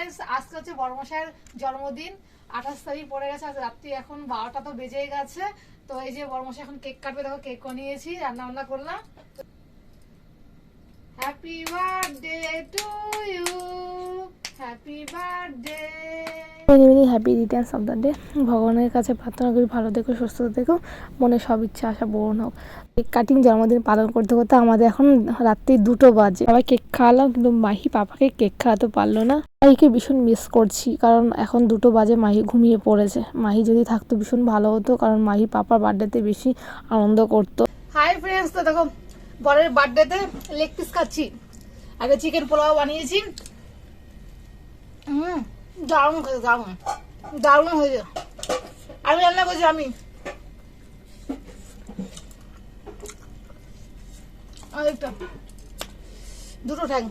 Friends, আজকে হচ্ছে বড়মশাইয়ের জন্মদিন। 28 তারিখ পড়ে গেছে, আজ রাত্রি এখন 12টা তো বেজেই গেছে। তো এই যে বড়মশাই এখন কেক কাটবে, দেখো কেক নিয়েছি, রান্না বান্না করলাম। Happy birthday to you, happy birthday. Happy returns of the day. ভগবানের কাছে প্রার্থনা করি ভালো থেকো, সুস্থ থেকো, মনে সব ইচ্ছা আশা পূরণ হোক। কেক কাটিং জন্মদিন পালন করতে করতে আমাদের এখন রাত্রি 2টো বাজে। সবাই কেক খাওয়ালাম, কিন্তু মাহি পাপাকে কেক খাওয়াতে পারলো না। মাহিকে ভীষণ মিস করছি, কারণ এখন 2টো বাজে, মাহি ঘুমিয়ে পড়েছে। মাহি যদি থাকতো ভীষণ ভালো হতো, কারণ মাহি পাপার বার্থডেতে বেশি আনন্দ করতো। হাই ফ্রেন্ডস, তো দেখো বরের বার্থডেতে লেগ পিস খাচ্ছি। আগে চিকেন পোলাও বানিয়েছি, দারুণ খেতে, দারুণ দারুণ হয়েছে। আমি রান্না করছি, আমি দুটো ঠ্যাং।